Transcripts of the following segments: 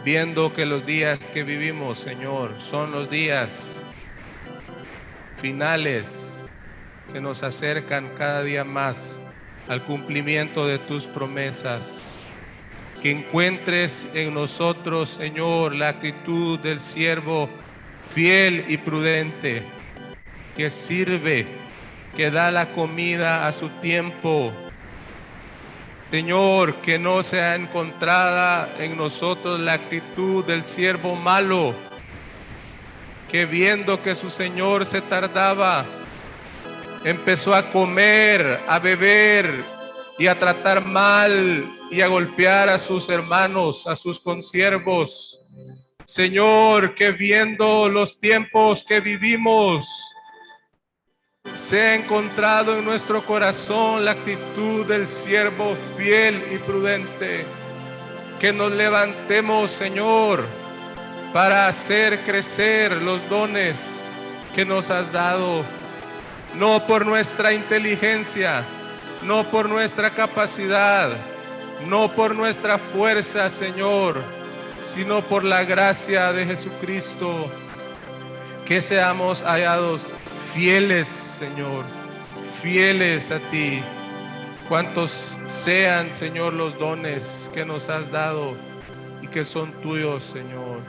viendo que los días que vivimos, Señor, son los días finales que nos acercan cada día más al cumplimiento de tus promesas. Que encuentres en nosotros, Señor, la actitud del siervo fiel y prudente, que sirve, que da la comida a su tiempo. Señor, que no sea encontrada en nosotros la actitud del siervo malo, que viendo que su Señor se tardaba, empezó a comer, a beber y a tratar mal y a golpear a sus hermanos, a sus consiervos. Señor, que viendo los tiempos que vivimos, se ha encontrado en nuestro corazón la actitud del siervo fiel y prudente. Que nos levantemos, Señor, para hacer crecer los dones que nos has dado. No por nuestra inteligencia, no por nuestra capacidad, no por nuestra fuerza, Señor, sino por la gracia de Jesucristo. Que seamos hallados fieles, Señor, fieles a ti. Cuantos sean, Señor, los dones que nos has dado y que son tuyos, Señor.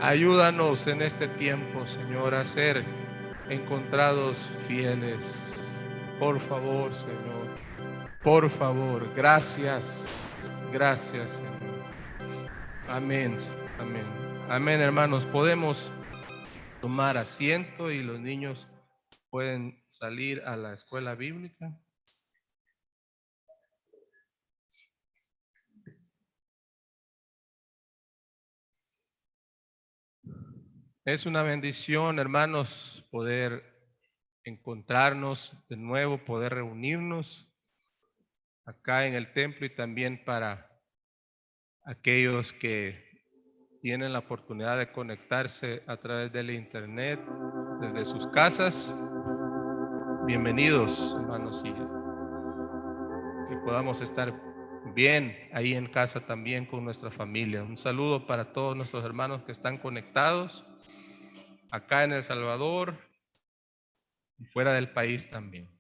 Ayúdanos en este tiempo, Señor, a ser encontrados fieles. Por favor, Señor. Por favor. Gracias. Gracias, Señor. Amén. Amén. Amén, hermanos. Podemos tomar asiento y los niños pueden salir a la escuela bíblica. Es una bendición, hermanos, poder encontrarnos de nuevo, poder reunirnos acá en el templo y también para aquellos que tienen la oportunidad de conectarse a través del internet desde sus casas. Bienvenidos, hermanos, y que podamos estar bien ahí en casa también con nuestra familia. Un saludo para todos nuestros hermanos que están conectados acá en El Salvador y fuera del país también.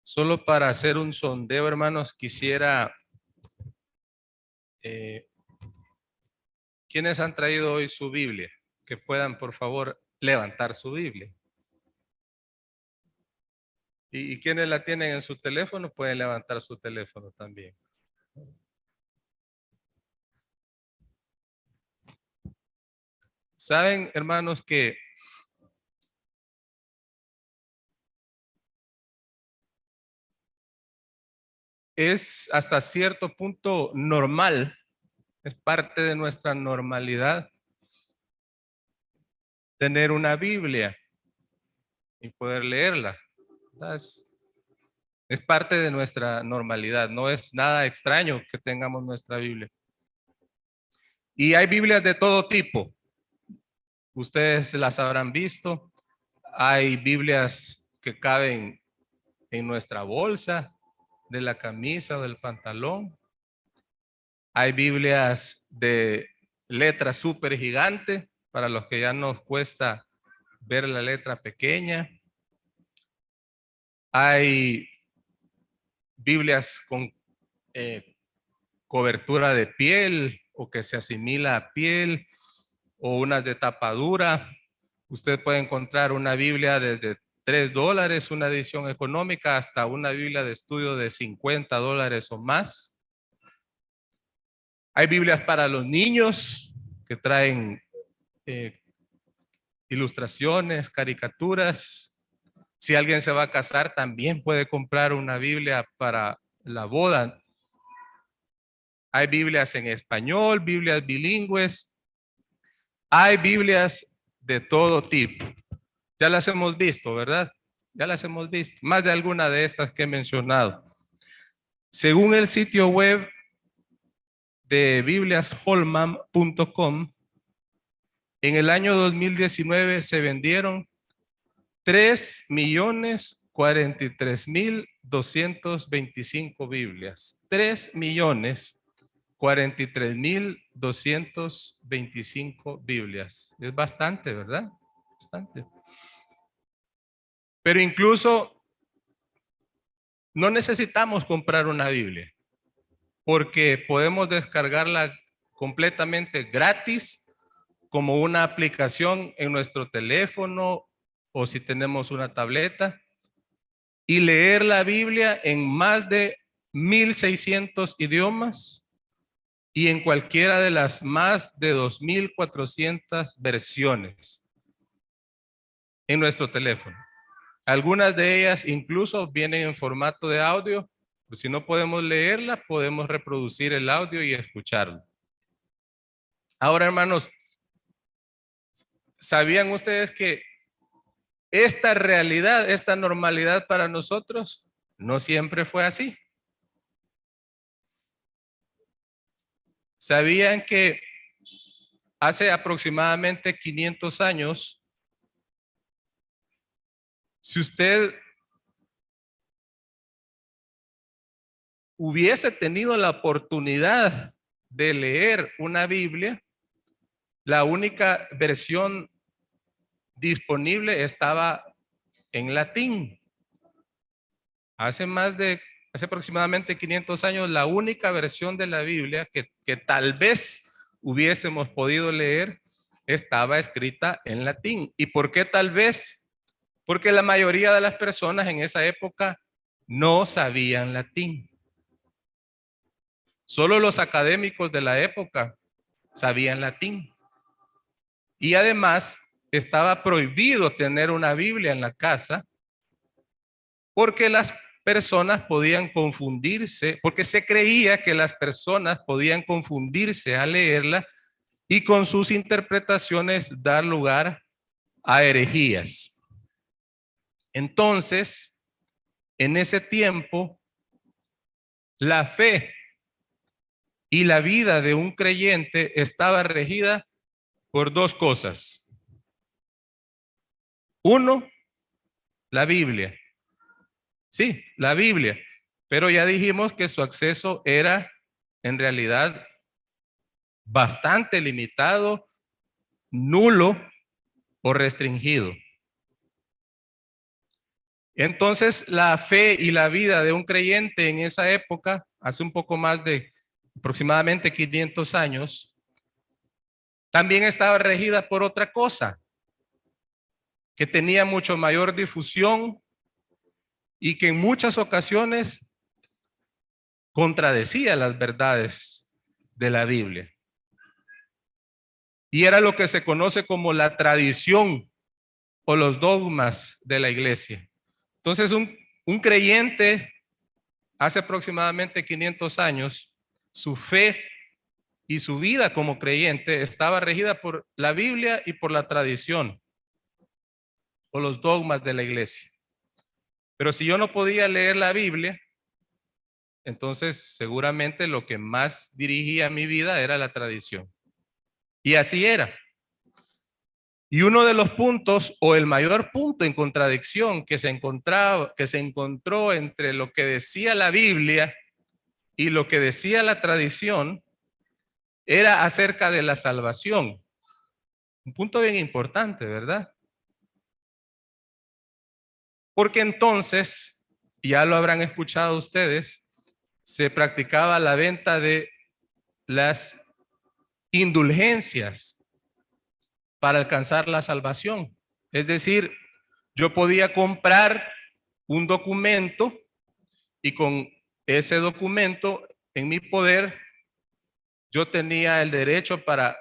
Solo para hacer un sondeo, hermanos, quisiera, ¿quiénes han traído hoy su Biblia? Que puedan, por favor, levantar su Biblia. Y quienes la tienen en su teléfono, pueden levantar su teléfono también. Saben, hermanos, que es hasta cierto punto normal, es parte de nuestra normalidad tener una Biblia y poder leerla. Es parte de nuestra normalidad, no es nada extraño que tengamos nuestra Biblia. Y hay Biblias de todo tipo. Ustedes las habrán visto. Hay Biblias que caben en nuestra bolsa de la camisa o del pantalón. Hay Biblias de letra súper gigante para los que ya nos cuesta ver la letra pequeña. Hay Biblias con cobertura de piel o que se asimila a piel o unas de tapadura. Usted puede encontrar una Biblia desde $3, una edición económica, hasta una Biblia de estudio de $50 o más. Hay Biblias para los niños que traen ilustraciones, caricaturas. Si alguien se va a casar, también puede comprar una Biblia para la boda. Hay Biblias en español, Biblias bilingües. Hay Biblias de todo tipo. Ya las hemos visto, ¿verdad? Ya las hemos visto, más de alguna de estas que he mencionado. Según el sitio web de bibliasholman.com, en el año 2019 se vendieron 3.043.225 Biblias. 3.043.225 Biblias. Es bastante, ¿verdad? Bastante. Pero incluso no necesitamos comprar una Biblia, porque podemos descargarla completamente gratis como una aplicación en nuestro teléfono o si tenemos una tableta y leer la Biblia en más de 1,600 idiomas y en cualquiera de las más de 2,400 versiones en nuestro teléfono. Algunas de ellas incluso vienen en formato de audio, pues si no podemos leerla, podemos reproducir el audio y escucharlo. Ahora, hermanos, ¿sabían ustedes que esta realidad, esta normalidad para nosotros no siempre fue así? ¿Sabían que hace aproximadamente 500 años, si usted hubiese tenido la oportunidad de leer una Biblia, la única versión disponible estaba en latín? Hace aproximadamente 500 años, la única versión de la Biblia que tal vez hubiésemos podido leer estaba escrita en latín. ¿Y por qué tal vez? Porque la mayoría de las personas en esa época no sabían latín. Solo los académicos de la época sabían latín. Y además estaba prohibido tener una Biblia en la casa porque las personas podían confundirse, porque se creía que las personas podían confundirse al leerla y con sus interpretaciones dar lugar a herejías. Entonces, en ese tiempo, la fe y la vida de un creyente estaba regida por dos cosas. Uno, la Biblia. Sí, la Biblia. Pero ya dijimos que su acceso era en realidad bastante limitado, nulo o restringido. Entonces, la fe y la vida de un creyente en esa época, hace un poco más de aproximadamente 500 años, también estaba regida por otra cosa, que tenía mucho mayor difusión y que en muchas ocasiones contradecía las verdades de la Biblia. Y era lo que se conoce como la tradición o los dogmas de la iglesia. Entonces, un creyente hace aproximadamente 500 años, su fe y su vida como creyente estaba regida por la Biblia y por la tradición o los dogmas de la iglesia. Pero si yo no podía leer la Biblia, entonces seguramente lo que más dirigía mi vida era la tradición. Y así era. Y uno de los puntos o el mayor punto en contradicción que se encontró entre lo que decía la Biblia y lo que decía la tradición era acerca de la salvación. Un punto bien importante, ¿verdad? Porque entonces, ya lo habrán escuchado ustedes, se practicaba la venta de las indulgencias para alcanzar la salvación. Es decir, yo podía comprar un documento y con ese documento en mi poder yo tenía el derecho para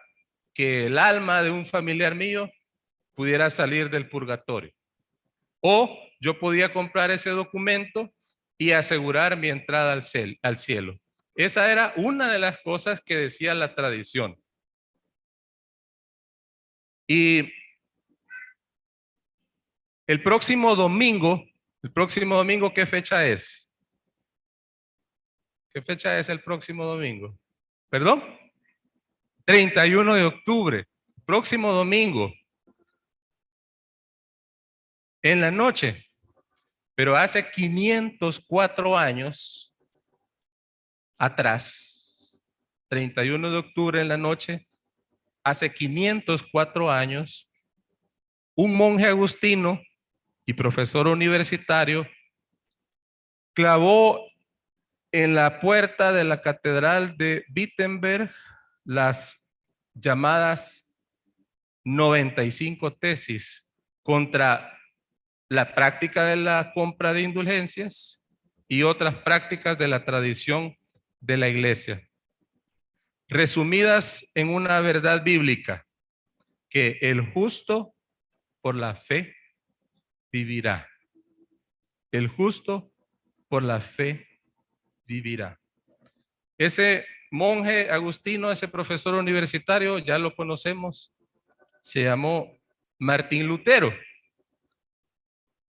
que el alma de un familiar mío pudiera salir del purgatorio. O yo podía comprar ese documento y asegurar mi entrada al cielo. Esa era una de las cosas que decía la tradición. Y el próximo domingo, ¿qué fecha es? ¿Qué fecha es el próximo domingo? ¿Perdón? 31 de octubre, próximo domingo, en la noche. Pero hace 504 años atrás, 31 de octubre en la noche, hace 504 años, un monje agustino y profesor universitario clavó en la puerta de la catedral de Wittenberg las llamadas 95 tesis contra la práctica de la compra de indulgencias y otras prácticas de la tradición de la iglesia, resumidas en una verdad bíblica, que el justo por la fe vivirá. El justo por la fe vivirá. Ese monje agustino, ese profesor universitario, ya lo conocemos, se llamó Martín Lutero.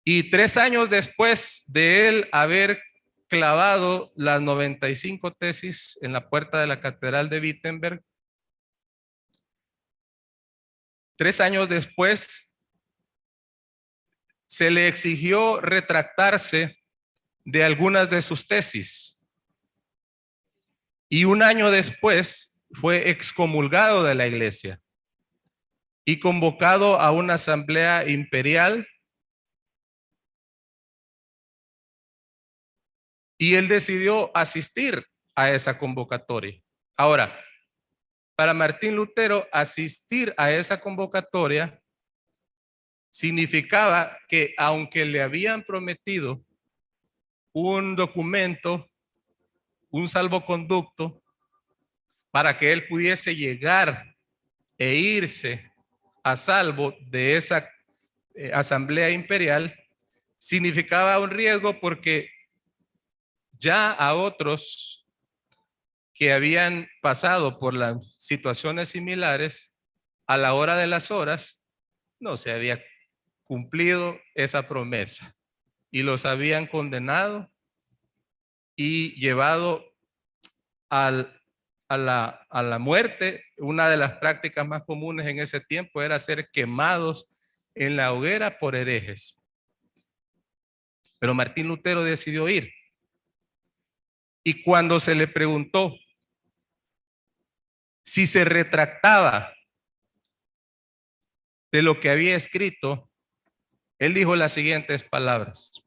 Y 3 años después de él haber clavado las 95 tesis en la puerta de la catedral de Wittenberg, 3 años después se le exigió retractarse de algunas de sus tesis. Y 1 año después fue excomulgado de la iglesia y convocado a una asamblea imperial. Y él decidió asistir a esa convocatoria. Ahora, para Martín Lutero, asistir a esa convocatoria significaba que aunque le habían prometido un documento, un salvoconducto, para que él pudiese llegar e irse a salvo de esa asamblea imperial, significaba un riesgo porque ya a otros que habían pasado por las situaciones similares, a la hora de las horas, no se había cumplido esa promesa y los habían condenado y llevado a la muerte. Una de las prácticas más comunes en ese tiempo era ser quemados en la hoguera por herejes. Pero Martín Lutero decidió ir. Y cuando se le preguntó si se retractaba de lo que había escrito, él dijo las siguientes palabras: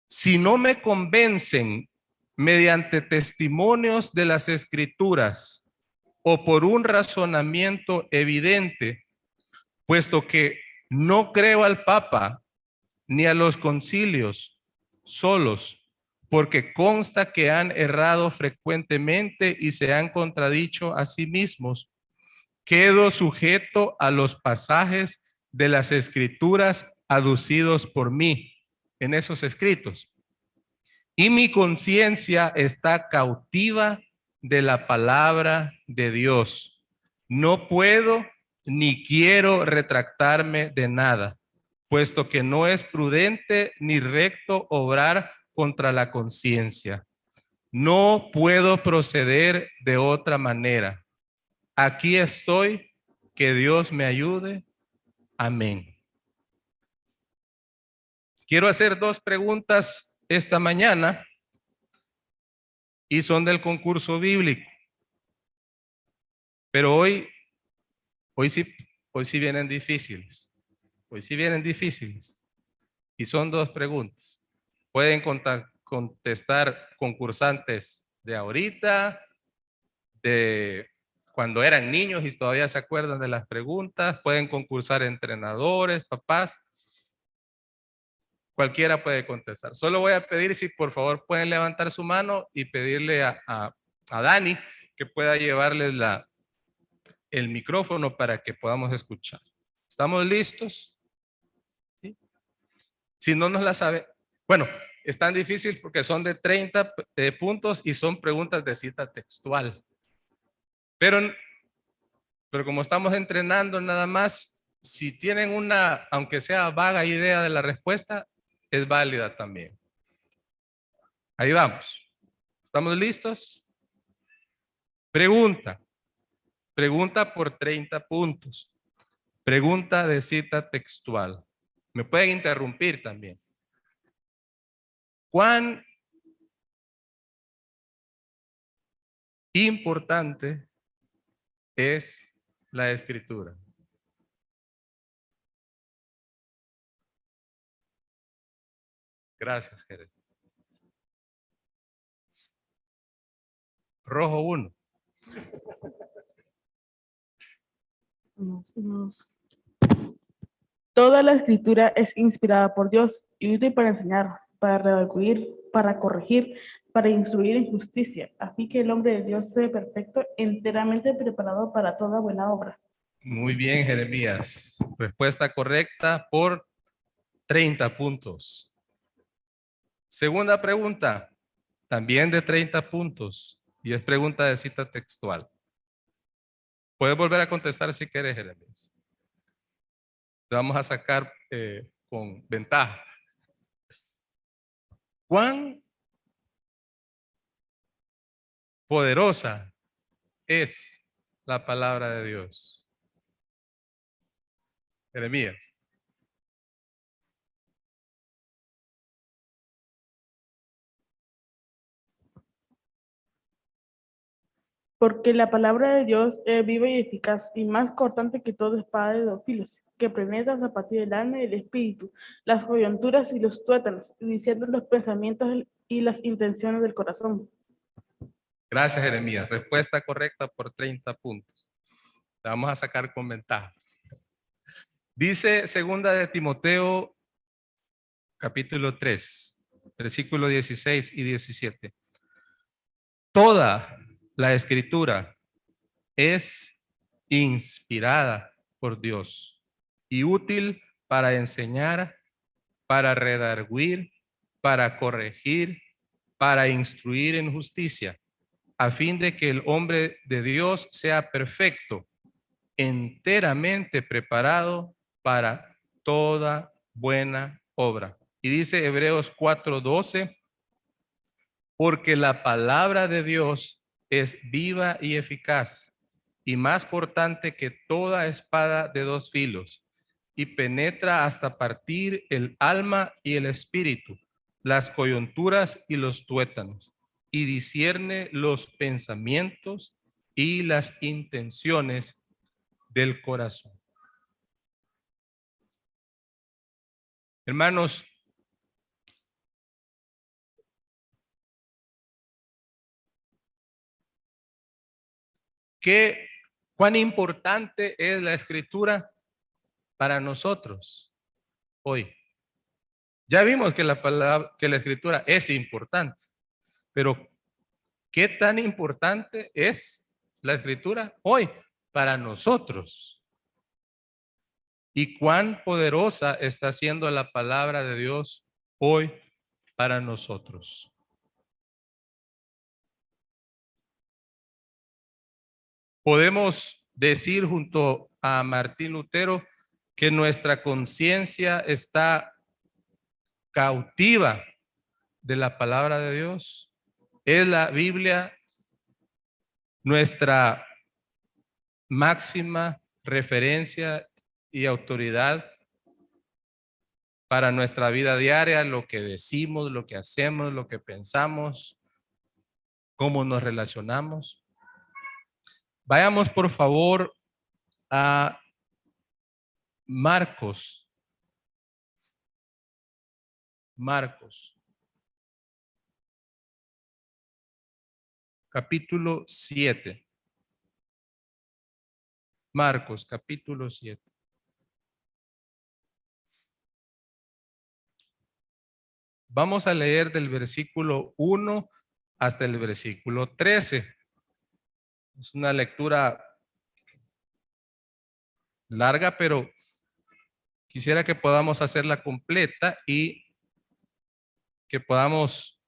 si no me convencen mediante testimonios de las escrituras o por un razonamiento evidente, puesto que no creo al Papa ni a los concilios solos, porque consta que han errado frecuentemente y se han contradicho a sí mismos, quedo sujeto a los pasajes de las escrituras aducidos por mí en esos escritos. Y mi conciencia está cautiva de la palabra de Dios. No puedo ni quiero retractarme de nada, puesto que no es prudente ni recto obrar contra la conciencia. No puedo proceder de otra manera. Aquí estoy, que Dios me ayude. Amén. Quiero hacer 2 preguntas esta mañana y son del concurso bíblico. Pero hoy sí vienen difíciles. Hoy sí vienen difíciles. Y son 2 preguntas. Pueden contestar concursantes de ahorita, de cuando eran niños y todavía se acuerdan de las preguntas. Pueden concursar entrenadores, papás. Cualquiera puede contestar. Solo voy a pedir si por favor pueden levantar su mano y pedirle a Dani que pueda llevarles el micrófono para que podamos escuchar. ¿Estamos listos? ¿Sí? Si no nos la sabe, bueno, es tan difícil porque son de 30 puntos y son preguntas de cita textual. Pero como estamos entrenando nada más, si tienen una, aunque sea vaga idea de la respuesta, es válida también. Ahí vamos. ¿Estamos listos? Pregunta. Pregunta por 30 puntos. Pregunta de cita textual. Me pueden interrumpir también. ¿Cuán importante es la escritura? Gracias, Jerez. Rojo 1. Toda la escritura es inspirada por Dios y útil para enseñar, para redarguir, para corregir, para instruir en justicia, a fin que el hombre de Dios sea perfecto, enteramente preparado para toda buena obra. Muy bien, Jeremías. Respuesta correcta por 30 puntos. Segunda pregunta, también de 30 puntos, y es pregunta de cita textual. Puedes volver a contestar si quieres, Jeremías. Te vamos a sacar con ventaja. ¿Cuán poderosa es la palabra de Dios? Jeremías. Porque la palabra de Dios es viva y eficaz, y más cortante que toda espada de dos filos, que penetra hasta partir del alma y del espíritu, las coyunturas y los tuétanos, diciendo los pensamientos y las intenciones del corazón. Gracias, Jeremías. Respuesta correcta por 30 puntos. Te vamos a sacar con ventaja. Dice segunda de Timoteo, capítulo 3, versículo 16 y 17. Toda la escritura es inspirada por Dios y útil para enseñar, para redarguir, para corregir, para instruir en justicia, a fin de que el hombre de Dios sea perfecto, enteramente preparado para toda buena obra. Y dice Hebreos 4:12, porque la palabra de Dios es viva y eficaz y más cortante que toda espada de dos filos y penetra hasta partir el alma y el espíritu, las coyunturas y los tuétanos, y discierne los pensamientos y las intenciones del corazón. Hermanos, ¿cuán importante es la escritura para nosotros hoy? Ya vimos que la escritura es importante, pero ¿qué tan importante es la escritura hoy para nosotros? ¿Y cuán poderosa está siendo la palabra de Dios hoy para nosotros? Podemos decir junto a Martín Lutero que nuestra conciencia está cautiva de la palabra de Dios. Es la Biblia nuestra máxima referencia y autoridad para nuestra vida diaria, lo que decimos, lo que hacemos, lo que pensamos, cómo nos relacionamos. Vayamos por favor a Marcos. Capítulo 7. Marcos, capítulo 7. Vamos a leer del versículo 1 hasta el versículo 13. Es una lectura larga, pero quisiera que podamos hacerla completa y que podamos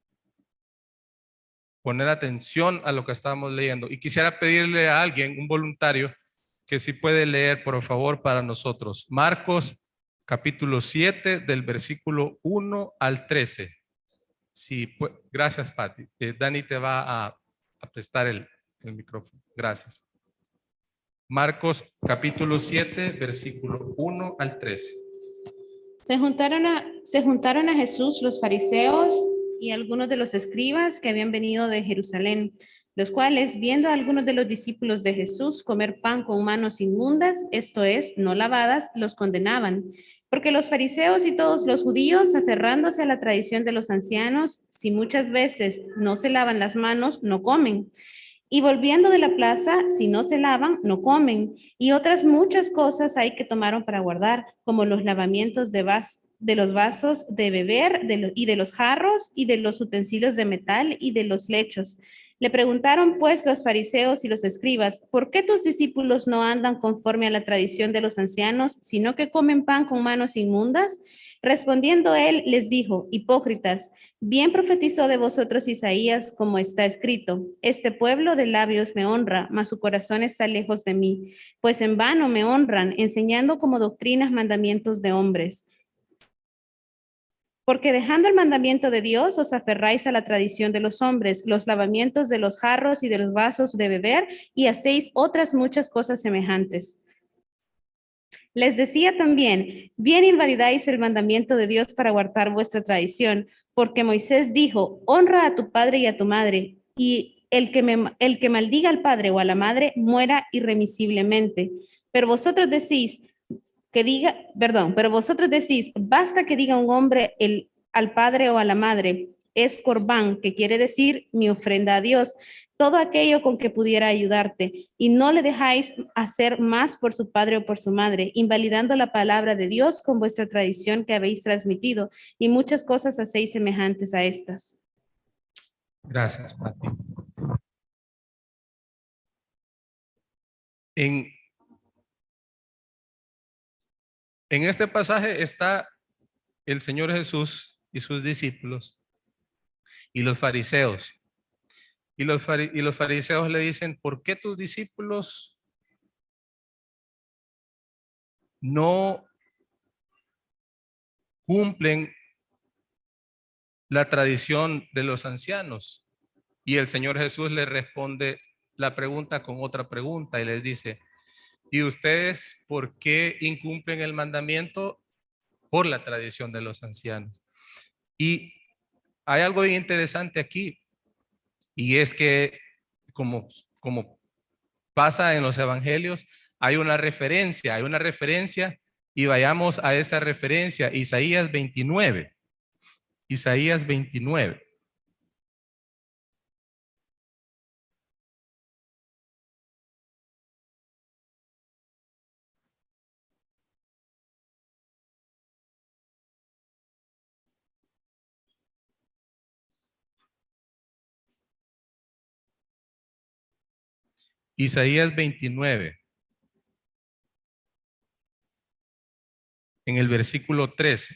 poner atención a lo que estamos leyendo. Y quisiera pedirle a alguien, un voluntario, que si puede leer, por favor, para nosotros. Marcos, capítulo 7, del versículo 1 al 13. Sí, pues, gracias, Pati. Dani te va a prestar el micrófono. Gracias. Marcos, capítulo 7, versículo 1 al 13. Se juntaron a Jesús los fariseos y algunos de los escribas que habían venido de Jerusalén, los cuales, viendo a algunos de los discípulos de Jesús comer pan con manos inmundas, esto es, no lavadas, los condenaban. Porque los fariseos y todos los judíos, aferrándose a la tradición de los ancianos, si muchas veces no se lavan las manos, no comen. Y volviendo de la plaza, si no se lavan, no comen. Y otras muchas cosas hay que tomaron para guardar, como los lavamientos de los vasos de beber y de los jarros y de los utensilios de metal y de los lechos. Le preguntaron pues los fariseos y los escribas, ¿por qué tus discípulos no andan conforme a la tradición de los ancianos, sino que comen pan con manos inmundas? Respondiendo él, les dijo, hipócritas, bien profetizó de vosotros Isaías, como está escrito, este pueblo de labios me honra, mas su corazón está lejos de mí, pues en vano me honran, enseñando como doctrinas mandamientos de hombres. Porque dejando el mandamiento de Dios, os aferráis a la tradición de los hombres, los lavamientos de los jarros y de los vasos de beber, y hacéis otras muchas cosas semejantes. Les decía también, bien invalidáis el mandamiento de Dios para guardar vuestra tradición, porque Moisés dijo, honra a tu padre y a tu madre, y el que maldiga al padre o a la madre muera irremisiblemente. Pero vosotros decís, pero vosotros decís, basta que diga un hombre al padre o a la madre, es corbán, que quiere decir mi ofrenda a Dios, todo aquello con que pudiera ayudarte, y no le dejáis hacer más por su padre o por su madre, invalidando la palabra de Dios con vuestra tradición que habéis transmitido, y muchas cosas hacéis semejantes a estas. Gracias, Pati. En este pasaje está el Señor Jesús y sus discípulos y los fariseos. Y los fariseos le dicen, ¿por qué tus discípulos no cumplen la tradición de los ancianos? Y el Señor Jesús le responde la pregunta con otra pregunta y les dice, ¿y ustedes por qué incumplen el mandamiento? Por la tradición de los ancianos. Y hay algo bien interesante aquí, y es que como pasa en los evangelios, hay una referencia, y vayamos a esa referencia, Isaías 29. Isaías 29. Isaías 29. En el versículo 13.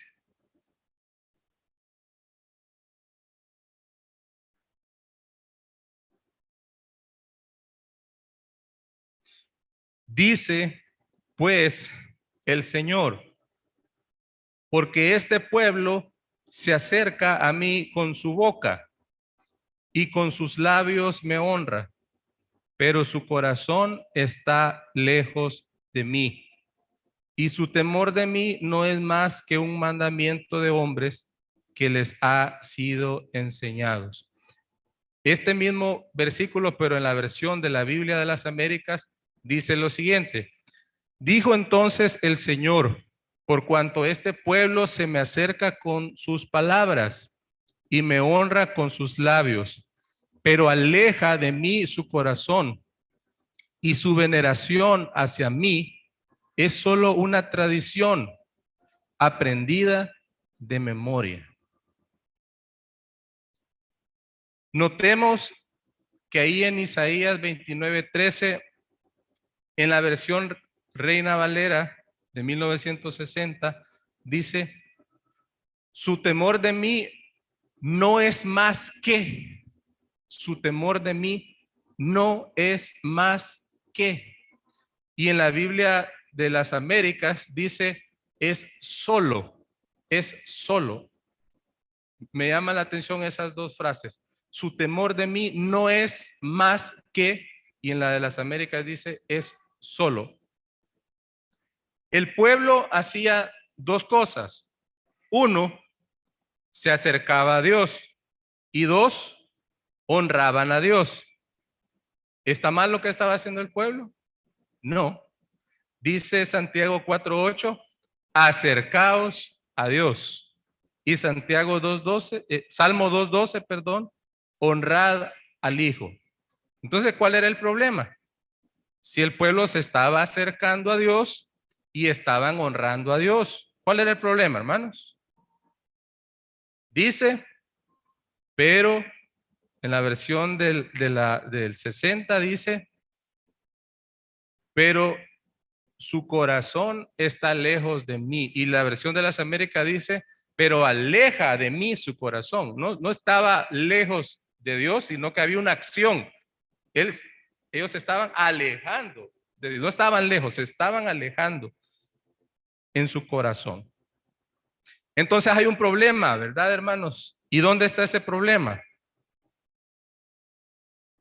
Dice, pues, el Señor, porque este pueblo se acerca a mí con su boca y con sus labios me honra, pero su corazón está lejos de mí. Y su temor de mí no es más que un mandamiento de hombres que les ha sido enseñados. Este mismo versículo, pero en la versión de la Biblia de las Américas, dice lo siguiente. Dijo entonces el Señor, por cuanto este pueblo se me acerca con sus palabras y me honra con sus labios, pero aleja de mí su corazón y su veneración hacia mí es solo una tradición aprendida de memoria. Notemos que ahí en Isaías 29:13, en la versión Reina Valera de 1960, dice, su temor de mí no es más que, su temor de mí no es más que. Y en la Biblia de las Américas dice es solo, es solo. Me llama la atención esas dos frases. Su temor de mí no es más que, y en la de las Américas dice es solo. El pueblo hacía dos cosas. Uno, se acercaba a Dios. Y dos, honraban a Dios. ¿Está mal lo que estaba haciendo el pueblo? No. Dice Santiago 4:8, acercaos a Dios. Y Santiago 2:12, Salmo 2:12, perdón, honrad al Hijo. Entonces, ¿cuál era el problema? Si el pueblo se estaba acercando a Dios y estaban honrando a Dios. ¿Cuál era el problema, hermanos? Dice, pero en la versión del 60 dice, pero su corazón está lejos de mí. Y la versión de las Américas dice, pero aleja de mí su corazón. No estaba lejos de Dios, sino que había una acción. Ellos estaban alejando de Dios. No estaban lejos, se estaban alejando en su corazón. Entonces hay un problema, ¿verdad, hermanos? ¿Y dónde está ese problema?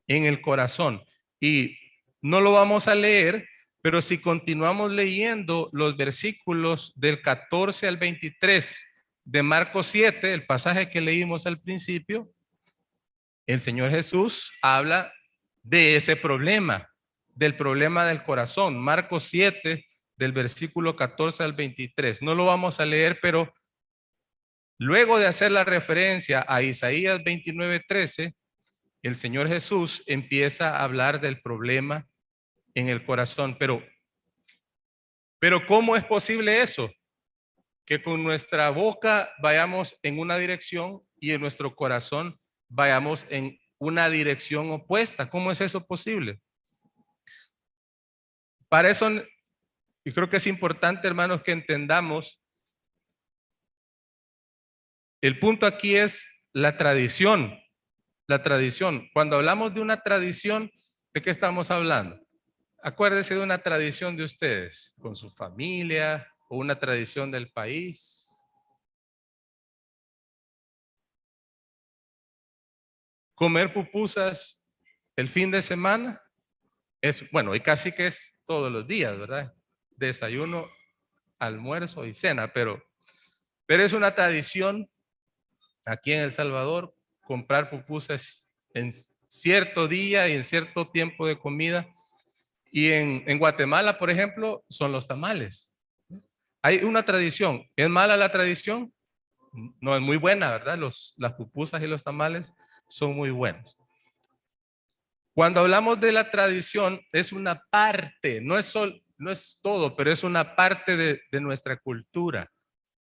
En el corazón. Y no lo vamos a leer, pero si continuamos leyendo los versículos del 14 al 23 de Marcos 7, el pasaje que leímos al principio, el Señor Jesús habla de ese problema, del problema del corazón. Marcos 7, del versículo 14 al 23. No lo vamos a leer, pero luego de hacer la referencia a Isaías 29:13, el Señor Jesús empieza a hablar del problema en el corazón. Pero ¿cómo es posible eso? Que con nuestra boca vayamos en una dirección y en nuestro corazón vayamos en una dirección opuesta. ¿Cómo es eso posible? Para eso, y creo que es importante, hermanos, que entendamos, el punto aquí es la tradición. La tradición. Cuando hablamos de una tradición, ¿de qué estamos hablando? Acuérdese de una tradición de ustedes, con su familia, o una tradición del país. Comer pupusas el fin de semana es, bueno, y casi que es todos los días, ¿verdad? Desayuno, almuerzo y cena, pero es una tradición aquí en El Salvador comprar pupusas en cierto día y en cierto tiempo de comida. Y en Guatemala, por ejemplo, son los tamales. Hay una tradición. ¿Es mala la tradición? No, es muy buena, ¿verdad? Las pupusas y los tamales son muy buenos. Cuando hablamos de la tradición, es una parte, no es todo, pero es una parte de nuestra cultura.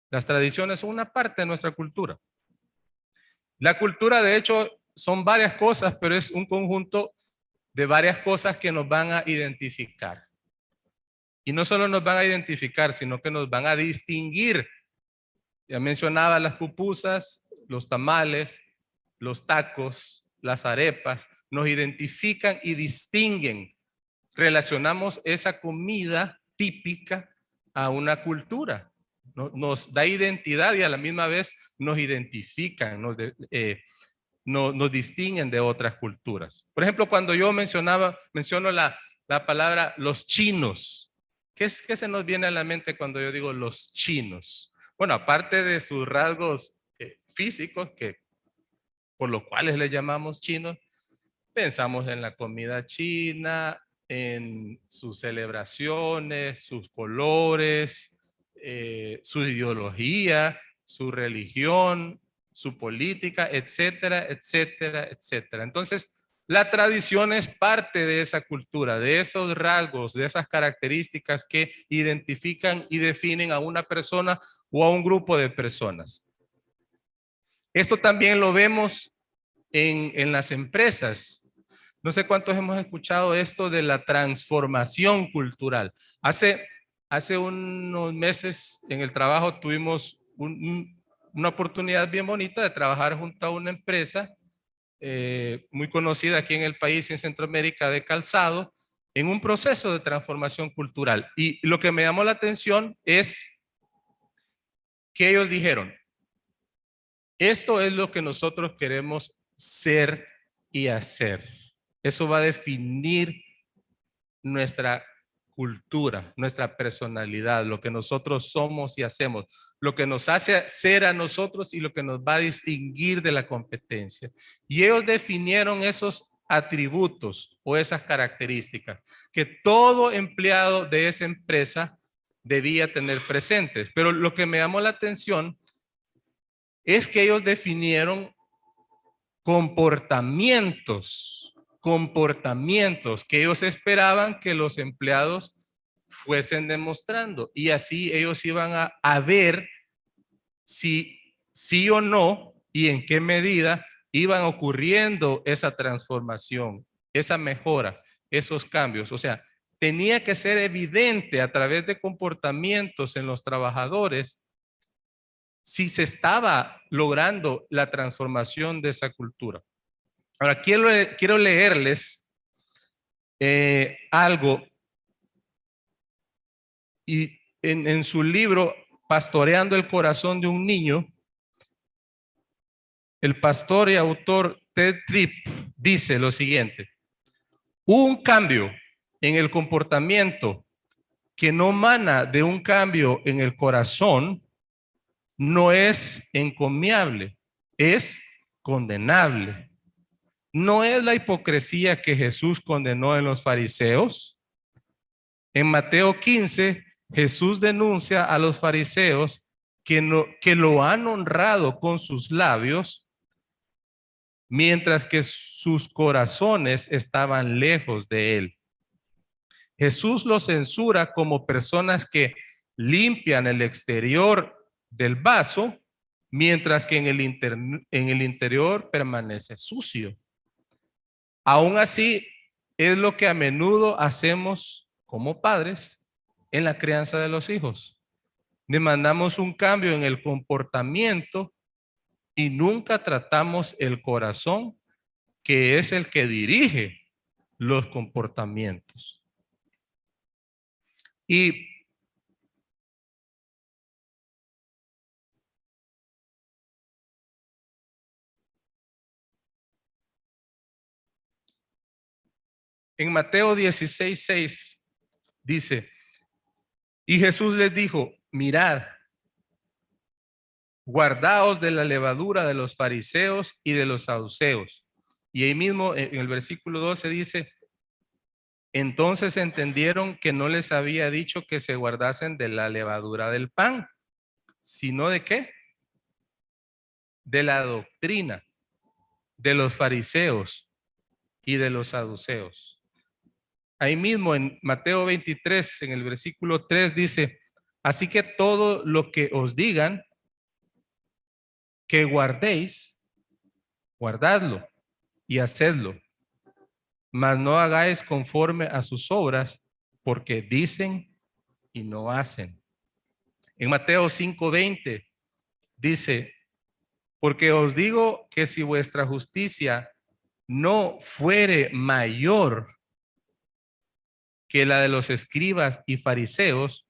Las tradiciones son una parte de nuestra cultura. La cultura, de hecho, son varias cosas, pero es un conjunto de varias cosas que nos van a identificar. Y no solo nos van a identificar, sino que nos van a distinguir. Ya mencionaba las pupusas, los tamales, los tacos, las arepas, nos identifican y distinguen. Relacionamos esa comida típica a una cultura. Nos da identidad y a la misma vez nos identifican, nos distinguen de otras culturas. Por ejemplo, cuando yo menciono la palabra los chinos, ¿qué se nos viene a la mente cuando yo digo los chinos? Bueno, aparte de sus rasgos físicos, que por los cuales les llamamos chinos, pensamos en la comida china, en sus celebraciones, sus colores, su ideología, su religión, su política, etcétera, etcétera, etcétera. Entonces, la tradición es parte de esa cultura, de esos rasgos, de esas características que identifican y definen a una persona o a un grupo de personas. Esto también lo vemos en las empresas. No sé cuántos hemos escuchado esto de la transformación cultural. Hace unos meses en el trabajo tuvimos una oportunidad bien bonita de trabajar junto a una empresa muy conocida aquí en el país, en Centroamérica, de calzado, en un proceso de transformación cultural. Y lo que me llamó la atención es que ellos dijeron, esto es lo que nosotros queremos ser y hacer. Eso va a definir nuestra cultura, nuestra personalidad, lo que nosotros somos y hacemos, lo que nos hace ser a nosotros y lo que nos va a distinguir de la competencia. Y ellos definieron esos atributos o esas características que todo empleado de esa empresa debía tener presentes. Pero lo que me llamó la atención es que ellos definieron comportamientos que ellos esperaban que los empleados fuesen demostrando. Y así ellos iban a ver si sí o no y en qué medida iban ocurriendo esa transformación, esa mejora, esos cambios. O sea, tenía que ser evidente a través de comportamientos en los trabajadores si se estaba logrando la transformación de esa cultura. Ahora, quiero leerles algo. Y en su libro, Pastoreando el corazón de un niño, el pastor y autor Ted Tripp dice lo siguiente: un cambio en el comportamiento que no mana de un cambio en el corazón no es encomiable, es condenable. ¿No es la hipocresía que Jesús condenó en los fariseos? En Mateo 15, Jesús denuncia a los fariseos que lo han honrado con sus labios, mientras que sus corazones estaban lejos de él. Jesús los censura como personas que limpian el exterior del vaso, mientras que en el interior permanece sucio. Aún así, es lo que a menudo hacemos como padres en la crianza de los hijos. Demandamos un cambio en el comportamiento y nunca tratamos el corazón, que es el que dirige los comportamientos. Y en Mateo 16:6 dice, y Jesús les dijo, mirad, guardaos de la levadura de los fariseos y de los saduceos. Y ahí mismo en el versículo 12 dice, entonces entendieron que no les había dicho que se guardasen de la levadura del pan, sino de qué? De la doctrina de los fariseos y de los saduceos. Ahí mismo en Mateo 23, en el versículo 3 dice, así que todo lo que os digan que guardéis, guardadlo y hacedlo, mas no hagáis conforme a sus obras, porque dicen y no hacen. En Mateo 5:20 dice, porque os digo que si vuestra justicia no fuere mayor que la de los escribas y fariseos,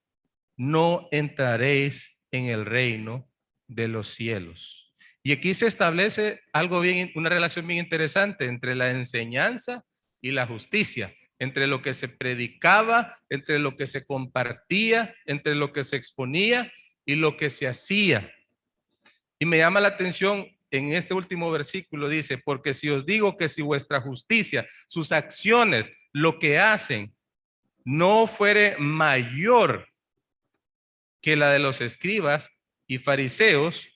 no entraréis en el reino de los cielos. Y aquí se establece algo bien, una relación bien interesante entre la enseñanza y la justicia, entre lo que se predicaba, entre lo que se compartía, entre lo que se exponía y lo que se hacía. Y me llama la atención en este último versículo, dice, porque si os digo que si vuestra justicia, sus acciones, lo que hacen, no fuere mayor que la de los escribas y fariseos,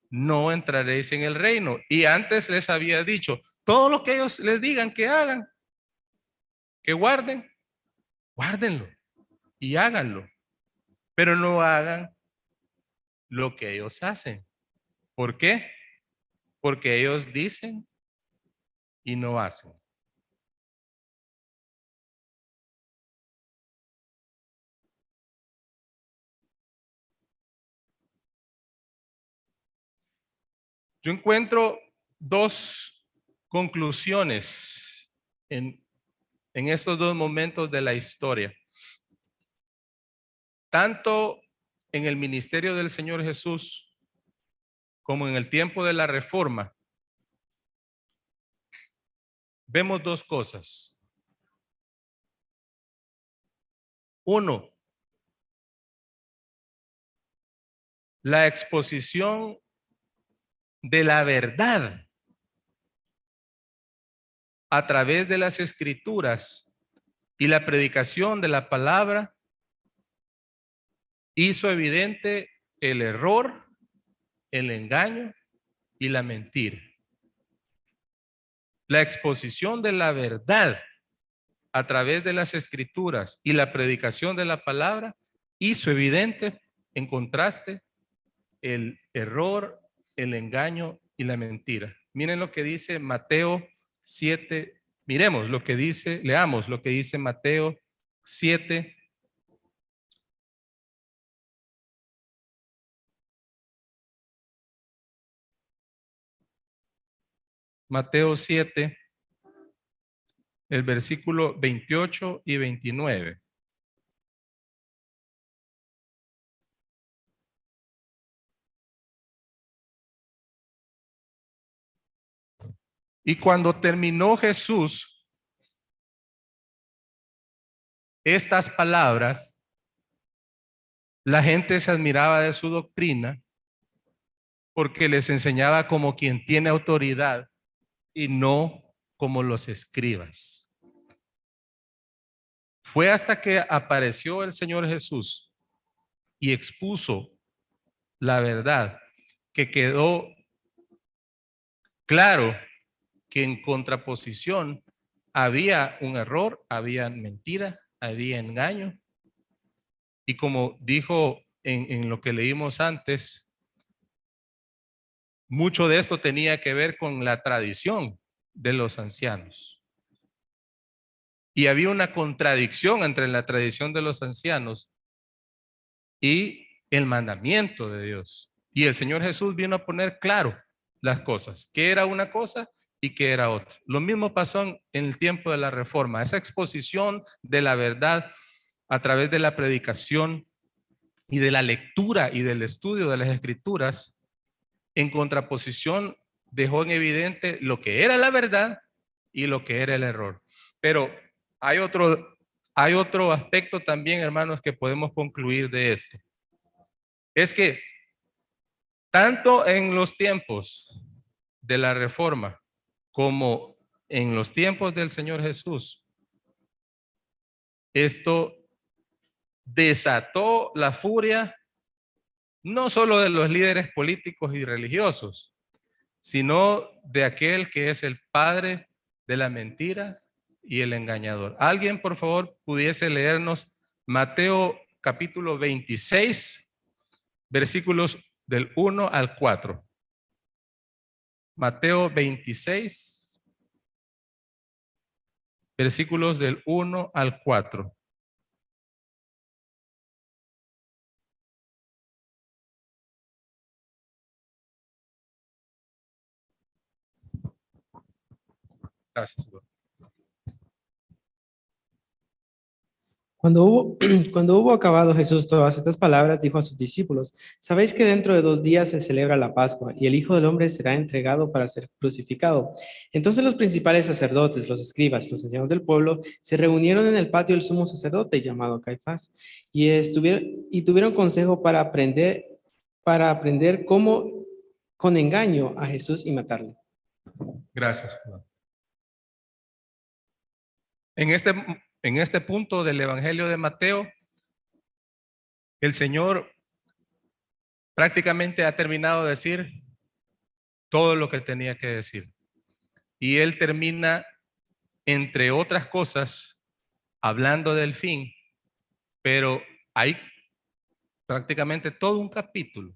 no entraréis en el reino. Y antes les había dicho, todo lo que ellos les digan que hagan, que guarden, guárdenlo y háganlo, pero no hagan lo que ellos hacen. ¿Por qué? Porque ellos dicen y no hacen. Yo encuentro dos conclusiones en en estos dos momentos de la historia. Tanto en el ministerio del Señor Jesús como en el tiempo de la Reforma, vemos dos cosas. Uno, la exposición de la verdad a través de las Escrituras y la predicación de la palabra hizo evidente el error, el engaño y la mentira. La exposición de la verdad a través de las Escrituras y la predicación de la palabra hizo evidente, en contraste, el error, el engaño y la mentira. Miren lo que dice Mateo 7. Miremos lo que dice, leamos lo que dice Mateo 7. Mateo 7, el versículo 28 y 29. Y cuando terminó Jesús estas palabras, la gente se admiraba de su doctrina porque les enseñaba como quien tiene autoridad y no como los escribas. Fue hasta que apareció el Señor Jesús y expuso la verdad que quedó claro que en contraposición había un error, había mentira, había engaño. Y como dijo en lo que leímos antes, mucho de esto tenía que ver con la tradición de los ancianos. Y había una contradicción entre la tradición de los ancianos y el mandamiento de Dios. Y el Señor Jesús vino a poner claro las cosas, qué era una cosa y qué era otra. Lo mismo pasó en el tiempo de la Reforma, esa exposición de la verdad a través de la predicación y de la lectura y del estudio de las Escrituras, en contraposición dejó en evidente lo que era la verdad y lo que era el error. Pero hay otro aspecto también, hermanos, que podemos concluir de esto. Es que tanto en los tiempos de la Reforma como en los tiempos del Señor Jesús, esto desató la furia no solo de los líderes políticos y religiosos, sino de aquel que es el padre de la mentira y el engañador. ¿Alguien, por favor, pudiese leernos Mateo capítulo 26, versículos del 1 al 4? Mateo 26, versículos del 1 al 4. Gracias. Cuando hubo acabado Jesús todas estas palabras, dijo a sus discípulos: sabéis que dentro de 2 días se celebra la Pascua y el Hijo del Hombre será entregado para ser crucificado. Entonces los principales sacerdotes, los escribas, los ancianos del pueblo se reunieron en el patio del sumo sacerdote llamado Caifás y tuvieron consejo para aprender cómo con engaño a Jesús y matarle. Gracias, Juan. En este punto del Evangelio de Mateo, el Señor prácticamente ha terminado de decir todo lo que tenía que decir. Y Él termina, entre otras cosas, hablando del fin, pero hay prácticamente todo un capítulo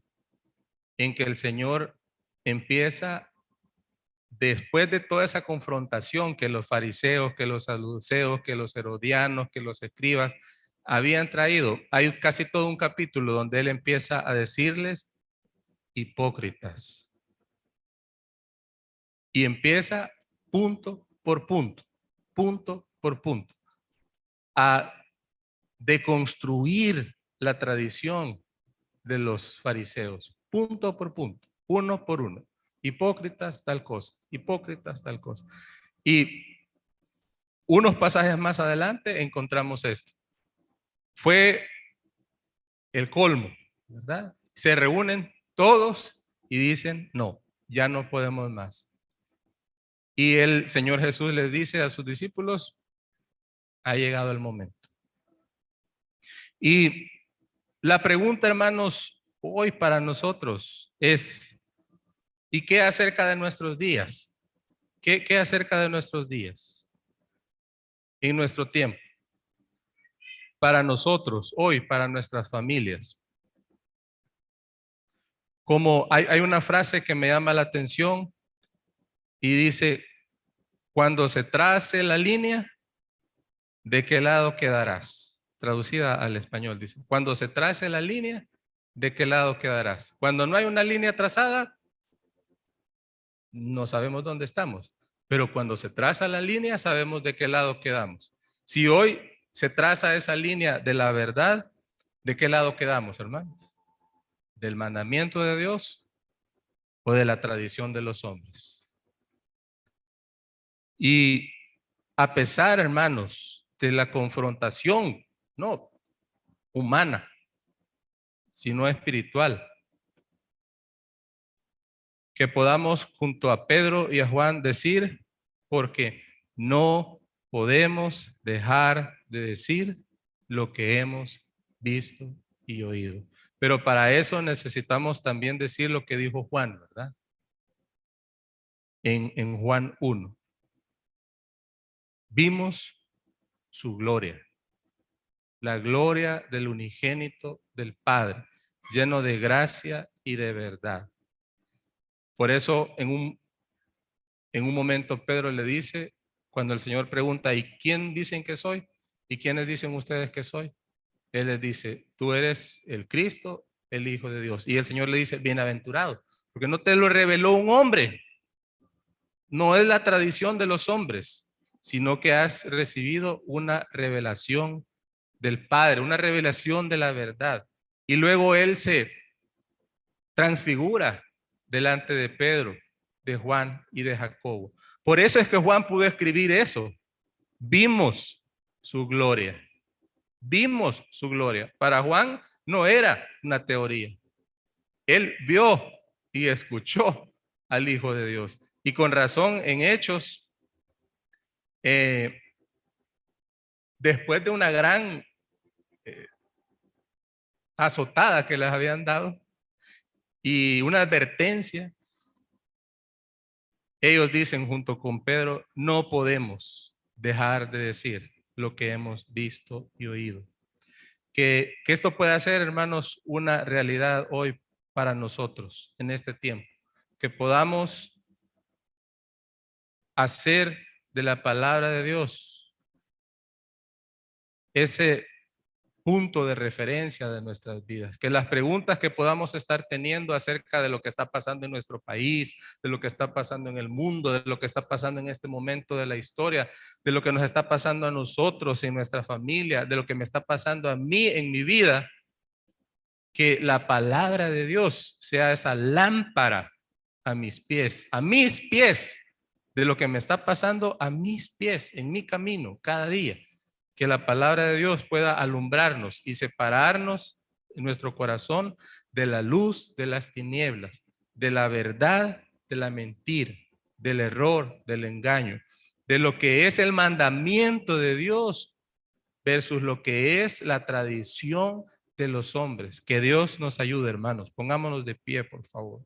en que el Señor empieza, después de toda esa confrontación que los fariseos, que los saduceos, que los herodianos, que los escribas habían traído, hay casi todo un capítulo donde Él empieza a decirles hipócritas. Y empieza punto por punto, punto por punto, a deconstruir la tradición de los fariseos, punto por punto, uno por uno. Hipócritas, tal cosa, hipócritas, tal cosa. Y unos pasajes más adelante encontramos esto. Fue el colmo, ¿verdad? Se reúnen todos y dicen, no, ya no podemos más. Y el Señor Jesús les dice a sus discípulos, ha llegado el momento. Y la pregunta, hermanos, hoy para nosotros es, ¿y qué acerca de nuestros días? ¿Qué acerca de nuestros días? En nuestro tiempo. Para nosotros, hoy, para nuestras familias. Como hay una frase que me llama la atención y dice, cuando se trace la línea, ¿de qué lado quedarás? Traducida al español, dice, cuando se trace la línea, ¿de qué lado quedarás? Cuando no hay una línea trazada, no sabemos dónde estamos, pero cuando se traza la línea, sabemos de qué lado quedamos. Si hoy se traza esa línea de la verdad, ¿de qué lado quedamos, hermanos? ¿Del mandamiento de Dios o de la tradición de los hombres? Y a pesar, hermanos, de la confrontación, no humana, sino espiritual, que podamos junto a Pedro y a Juan decir, porque no podemos dejar de decir lo que hemos visto y oído. Pero para eso necesitamos también decir lo que dijo Juan, ¿verdad? En Juan 1. Vimos su gloria, la gloria del unigénito del Padre, lleno de gracia y de verdad. Por eso en un momento Pedro le dice, cuando el Señor pregunta, ¿y quién dicen que soy? ¿Y quiénes dicen ustedes que soy? Él les dice, tú eres el Cristo, el Hijo de Dios. Y el Señor le dice, bienaventurado, porque no te lo reveló un hombre. No es la tradición de los hombres, sino que has recibido una revelación del Padre, una revelación de la verdad. Y luego Él se transfigura delante de Pedro, de Juan y de Jacobo. Por eso es que Juan pudo escribir eso. Vimos su gloria. Vimos su gloria. Para Juan no era una teoría. Él vio y escuchó al Hijo de Dios. Y con razón en Hechos, después de una gran azotada que les habían dado y una advertencia, ellos dicen junto con Pedro, no podemos dejar de decir lo que hemos visto y oído. Que esto pueda ser, hermanos, una realidad hoy para nosotros en este tiempo. Que podamos hacer de la palabra de Dios ese punto de referencia de nuestras vidas, que las preguntas que podamos estar teniendo acerca de lo que está pasando en nuestro país, de lo que está pasando en el mundo, de lo que está pasando en este momento de la historia, de lo que nos está pasando a nosotros en nuestra familia, de lo que me está pasando a mí en mi vida, que la palabra de Dios sea esa lámpara a mis pies, de lo que me está pasando a mis pies, en mi camino, cada día. Que la palabra de Dios pueda alumbrarnos y separarnos en nuestro corazón de la luz de las tinieblas, de la verdad, de la mentira, del error, del engaño, de lo que es el mandamiento de Dios versus lo que es la tradición de los hombres. Que Dios nos ayude, hermanos. Pongámonos de pie, por favor.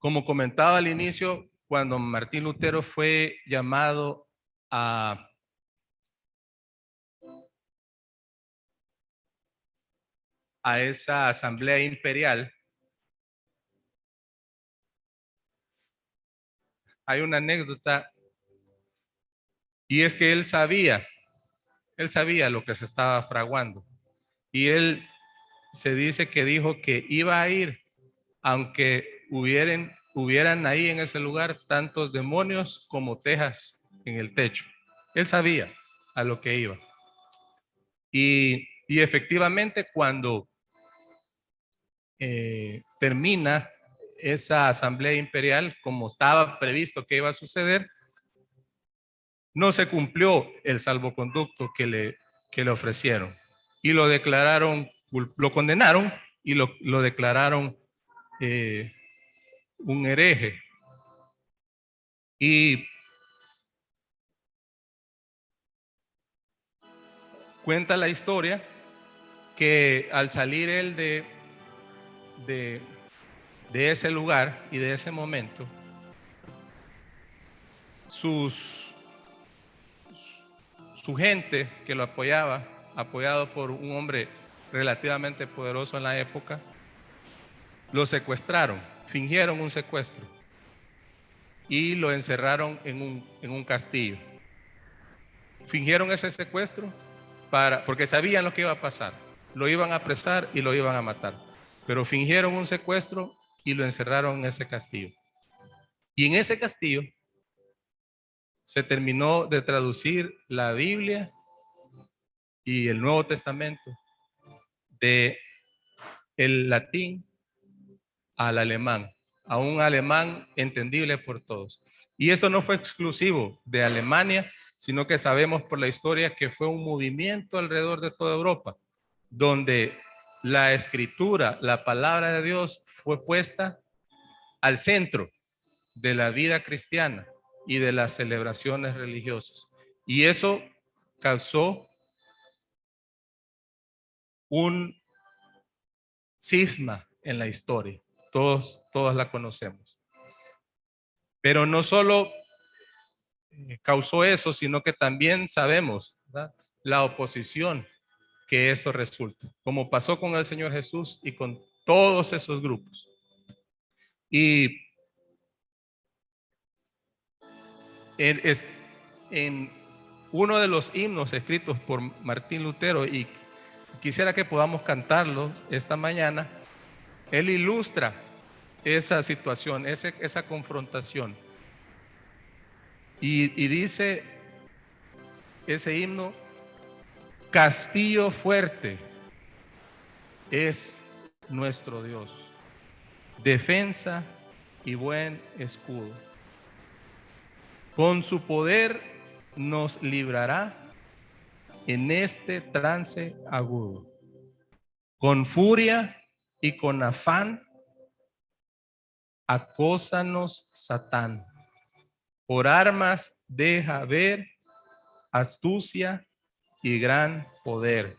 Como comentaba al inicio, cuando Martín Lutero fue llamado a esa asamblea imperial, hay una anécdota, y es que él sabía lo que se estaba fraguando, y él se dice que dijo que iba a ir, aunque hubieran ahí en ese lugar tantos demonios como tejas en el techo. Él sabía a lo que iba. Y efectivamente, cuando termina esa asamblea imperial, como estaba previsto que iba a suceder, no se cumplió el salvoconducto que le ofrecieron, y lo declararon, lo condenaron y lo declararon un hereje. Y cuenta la historia que al salir él de ese lugar y de ese momento, su gente que lo apoyaba, apoyado por un hombre relativamente poderoso en la época, lo secuestraron, fingieron un secuestro y lo encerraron en un castillo. Fingieron ese secuestro porque sabían lo que iba a pasar. Lo iban a apresar y lo iban a matar. Pero fingieron un secuestro y lo encerraron en ese castillo. Y en ese castillo se terminó de traducir la Biblia y el Nuevo Testamento de el latín al alemán, a un alemán entendible por todos. Y eso no fue exclusivo de Alemania, sino que sabemos por la historia que fue un movimiento alrededor de toda Europa, donde la escritura, la palabra de Dios, fue puesta al centro de la vida cristiana y de las celebraciones religiosas. Y eso causó un cisma en la historia. Todos la conocemos. Pero no solo causó eso, sino que también sabemos, ¿verdad?, la oposición que eso resulta, como pasó con el Señor Jesús y con todos esos grupos. Y en uno de los himnos escritos por Martín Lutero, y quisiera que podamos cantarlo esta mañana, él ilustra esa situación, esa confrontación. Y dice ese himno: castillo fuerte es nuestro Dios, defensa y buen escudo. Con su poder nos librará en este trance agudo. Con furia y con afán acósanos Satán. Por armas deja ver astucia y gran poder,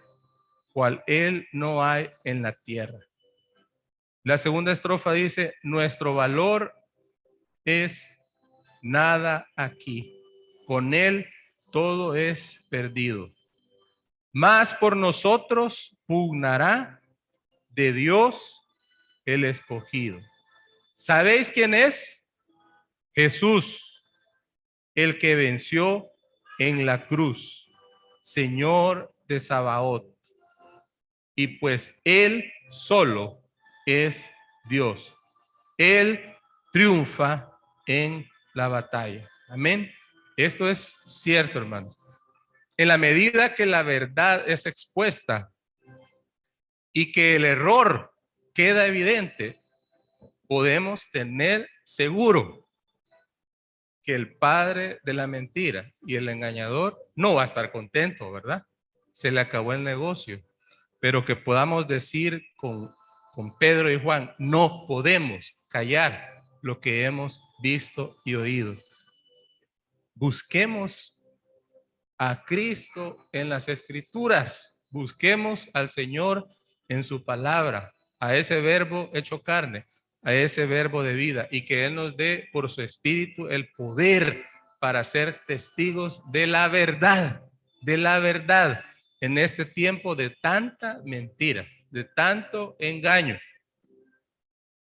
cual él no hay en la tierra. La segunda estrofa dice: nuestro valor es nada aquí, con él todo es perdido. Mas por nosotros pugnará de Dios el escogido. ¿Sabéis quién es? Jesús, el que venció en la cruz, Señor de Sabaoth. Y pues él solo es Dios. Él triunfa en la batalla. Amén. Esto es cierto, hermanos. En la medida que la verdad es expuesta y que el error queda evidente, podemos tener seguro que el padre de la mentira y el engañador no va a estar contento, ¿verdad? Se le acabó el negocio. Pero que podamos decir con Pedro y Juan: no podemos callar lo que hemos visto y oído. Busquemos a Cristo en las Escrituras, busquemos al Señor en su palabra, a ese verbo hecho carne, a ese verbo de vida y que Él nos dé por su Espíritu el poder para ser testigos de la verdad en este tiempo de tanta mentira, de tanto engaño.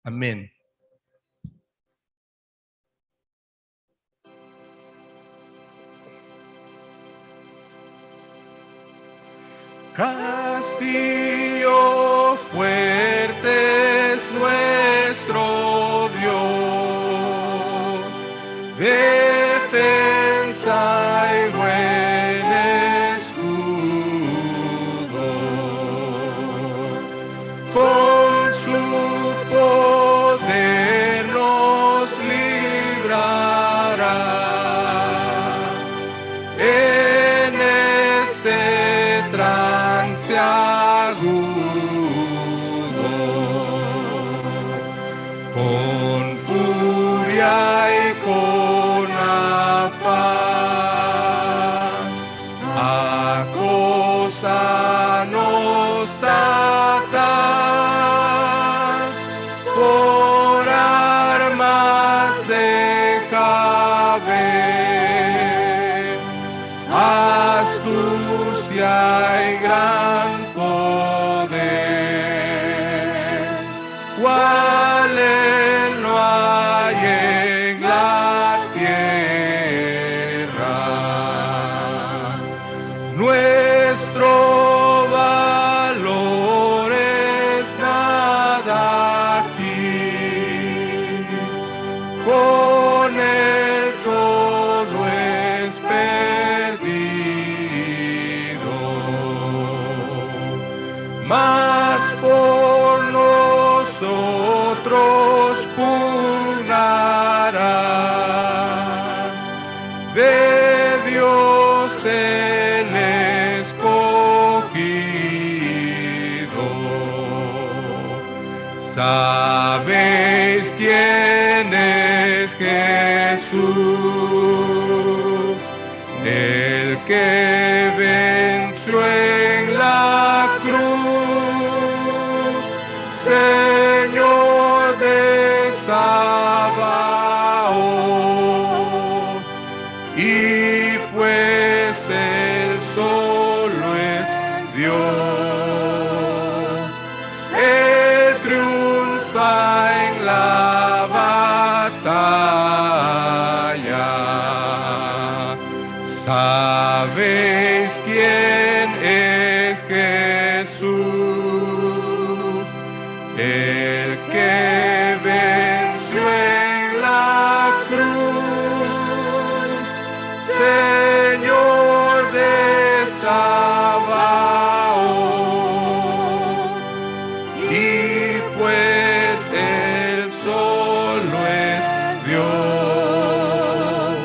Amén. Castillo fuerte es nuestro Dios, defensa y buen escudo. Con su poder nos librará. En este trance agudo, con furia y con afán, acósanos Satán, por armas deja ver astucia y gran poder, cual él no hay en la tierra. Nuestro valor es nada aquí, con él todo es perdido, mas por nosotros pugnará, de Dios el escogido. ¿Sabéis quién es Jesús? El que venció en la cruz, Señor de Sabaoth, y pues Él solo es Dios, Él triunfa en la batalla. ¿Sabéis quién es Jesús? El que venció en la cruz, Señor de Sabaoth, y pues Él solo es Dios,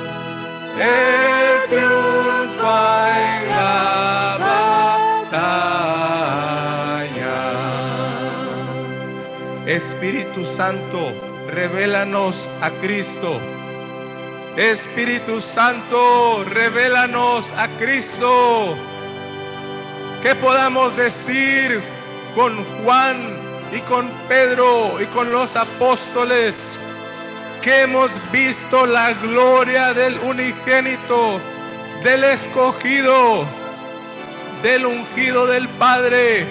Él triunfa en la batalla. Espíritu Santo, revélanos a Cristo. Espíritu Santo, revélanos a Cristo. Que podamos decir con Juan y con Pedro y con los apóstoles que hemos visto la gloria del unigénito, del escogido, del ungido del Padre,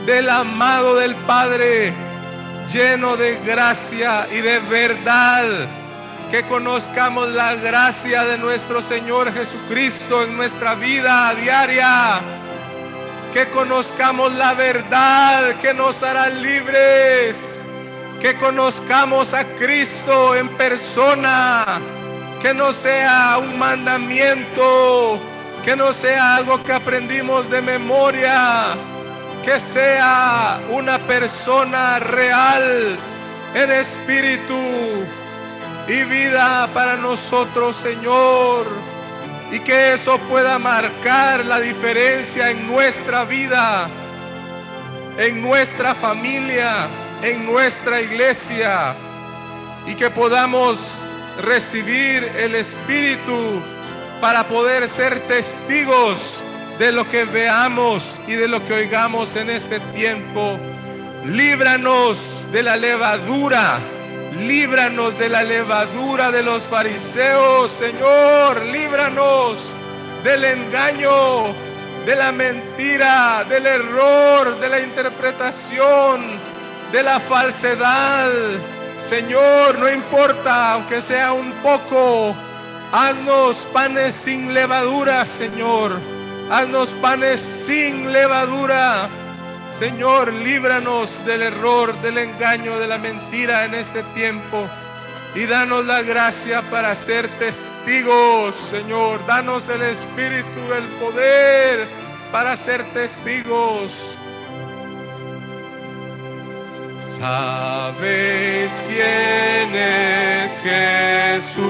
del amado del Padre, lleno de gracia y de verdad. Que conozcamos la gracia de nuestro Señor Jesucristo en nuestra vida diaria. Que conozcamos la verdad que nos hará libres. Que conozcamos a Cristo en persona. Que no sea un mandamiento, que no sea algo que aprendimos de memoria, que sea una persona real en espíritu y vida para nosotros, Señor, y que eso pueda marcar la diferencia en nuestra vida, en nuestra familia, en nuestra iglesia, y que podamos recibir el Espíritu para poder ser testigos de lo que veamos y de lo que oigamos en este tiempo. Líbranos de la levadura Líbranos de la levadura de los fariseos, Señor. Líbranos del engaño, de la mentira, del error, de la interpretación, de la falsedad. Señor, no importa, aunque sea un poco, haznos panes sin levadura, Señor. Haznos panes sin levadura. Señor, líbranos del error, del engaño, de la mentira en este tiempo. Y danos la gracia para ser testigos, Señor. Danos el espíritu, el poder para ser testigos. ¿Sabéis quién es Jesús?